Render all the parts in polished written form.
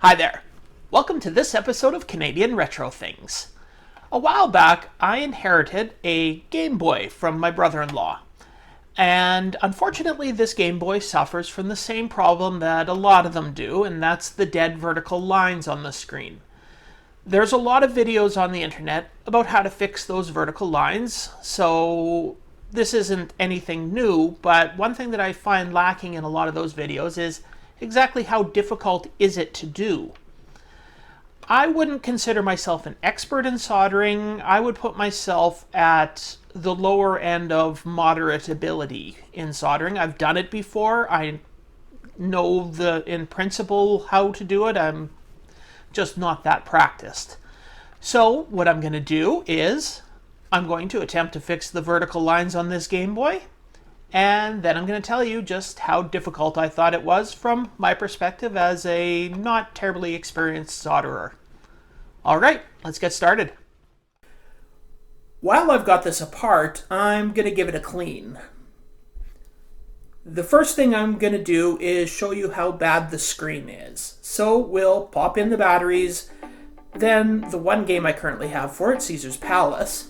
Hi there. Welcome to this episode of Canadian Retro Things. A while back, I inherited a Game Boy from my brother-in-law. And unfortunately, this Game Boy suffers from the same problem that a lot of them do, and that's the dead vertical lines on the screen. There's a lot of videos on the internet about how to fix those vertical lines, so this isn't anything new, but one thing that I find lacking in a lot of those videos is exactly how difficult is it to do. I wouldn't consider myself an expert in soldering. I would put myself at the lower end of moderate ability in soldering. I've done it before. I know in principle how to do it. I'm just not that practiced. So what I'm going to do is I'm going to attempt to fix the vertical lines on this Game Boy, and then I'm going to tell you just how difficult I thought it was from my perspective as a not terribly experienced solderer. Alright, let's get started. While I've got this apart, I'm going to give it a clean. The first thing I'm going to do is show you how bad the screen is. So we'll pop in the batteries, then the one game I currently have for it, Caesar's Palace.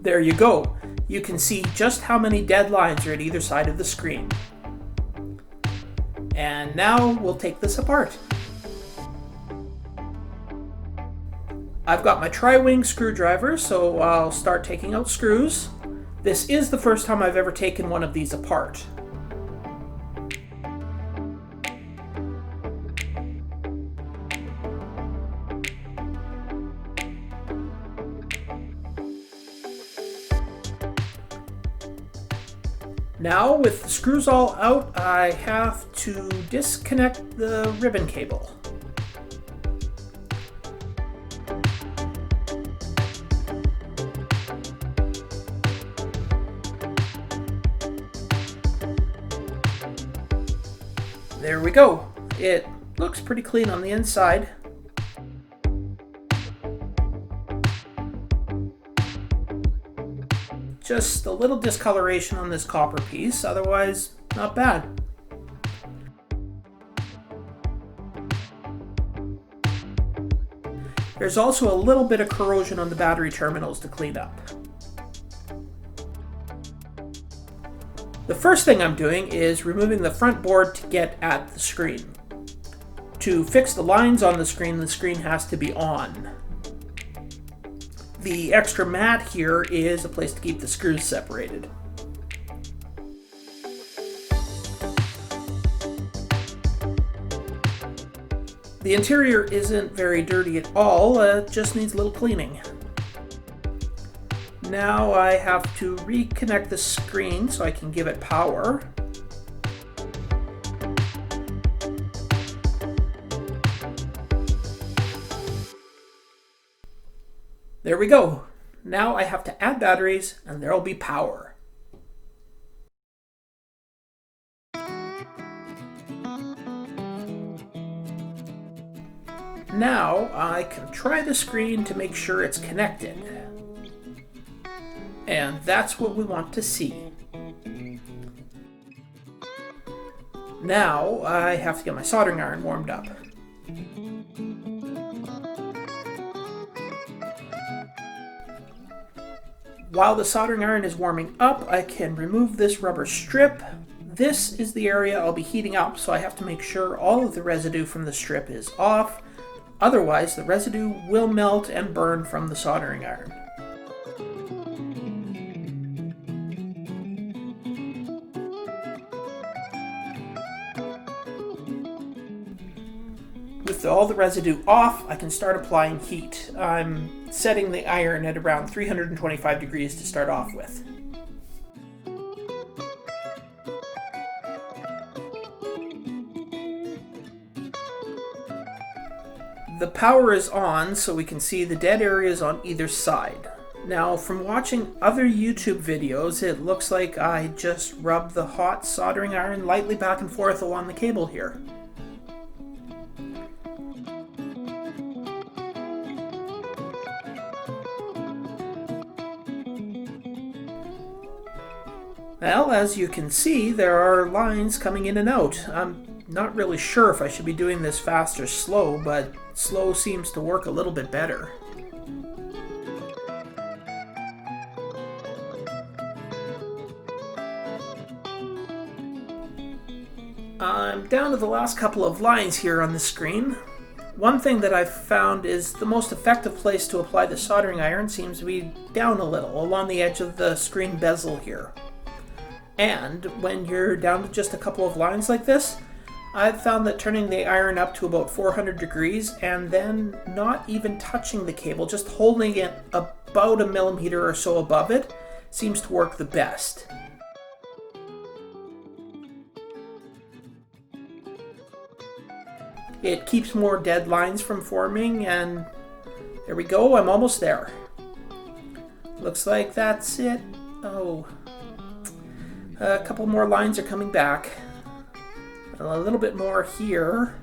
There you go. You can see just how many dead lines are at either side of the screen. And now we'll take this apart. I've got my tri-wing screwdriver, so I'll start taking out screws. This is the first time I've ever taken one of these apart. Now, with the screws all out, I have to disconnect the ribbon cable. There we go. It looks pretty clean on the inside. Just a little discoloration on this copper piece, otherwise not bad. There's also a little bit of corrosion on the battery terminals to clean up. The first thing I'm doing is removing the front board to get at the screen. To fix the lines on the screen has to be on. The extra mat here is a place to keep the screws separated. The interior isn't very dirty at all, it just needs a little cleaning. Now I have to reconnect the screen so I can give it power. There we go. Now I have to add batteries and there'll be power. Now I can try the screen to make sure it's connected. And that's what we want to see. Now I have to get my soldering iron warmed up. While the soldering iron is warming up, I can remove this rubber strip. This is the area I'll be heating up, so I have to make sure all of the residue from the strip is off. Otherwise, the residue will melt and burn from the soldering iron. With all the residue off, I can start applying heat. I'm setting the iron at around 325 degrees to start off with. The power is on, so we can see the dead areas on either side. Now, from watching other YouTube videos, it looks like I just rubbed the hot soldering iron lightly back and forth along the cable here. Well, as you can see, there are lines coming in and out. I'm not really sure if I should be doing this fast or slow, but slow seems to work a little bit better. I'm down to the last couple of lines here on the screen. One thing that I've found is the most effective place to apply the soldering iron seems to be down a little, along the edge of the screen bezel here. And when you're down to just a couple of lines like this, I've found that turning the iron up to about 400 degrees and then not even touching the cable, just holding it about a millimeter or so above it, seems to work the best. It keeps more dead lines from forming, and there we go, I'm almost there. Looks like that's it. Oh, a couple more lines are coming back. A little bit more here.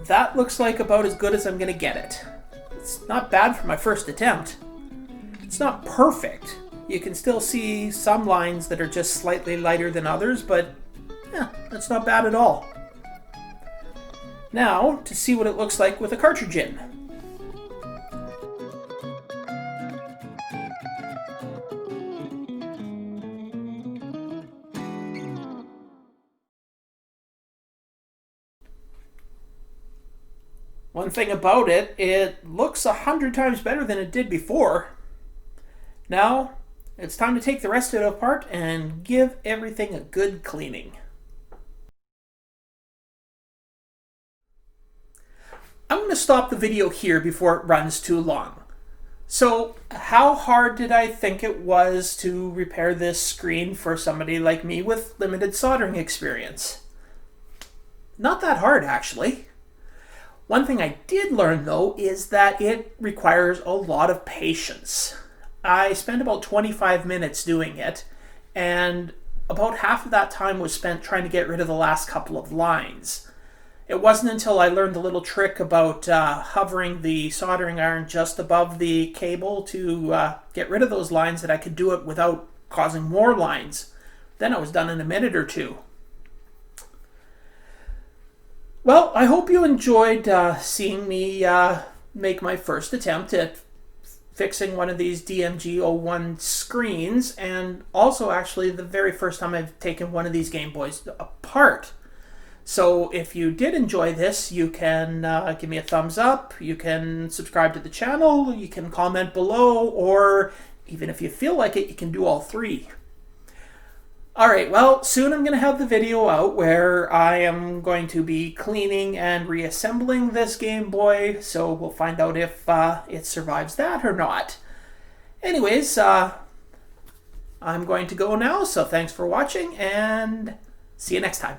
That looks like about as good as I'm going to get it. It's not bad for my first attempt. It's not perfect. You can still see some lines that are just slightly lighter than others, but yeah, that's not bad at all. Now, to see what it looks like with a cartridge in. One thing about it, it looks 100 times better than it did before. Now, it's time to take the rest of it apart and give everything a good cleaning. I'm going to stop the video here before it runs too long. So, how hard did I think it was to repair this screen for somebody like me with limited soldering experience? Not that hard, actually. One thing I did learn, though, is that it requires a lot of patience. I spent about 25 minutes doing it, and about half of that time was spent trying to get rid of the last couple of lines. It wasn't until I learned a little trick about hovering the soldering iron just above the cable to get rid of those lines that I could do it without causing more lines. Then I was done in a minute or two. Well, I hope you enjoyed seeing me make my first attempt at fixing one of these DMG-01 screens, and also actually the very first time I've taken one of these Game Boys apart. So if you did enjoy this, you can give me a thumbs up, you can subscribe to the channel, you can comment below, or even if you feel like it, you can do all three. Alright, well, soon I'm going to have the video out where I am going to be cleaning and reassembling this Game Boy, so we'll find out if it survives that or not. Anyways, I'm going to go now, so thanks for watching, and see you next time.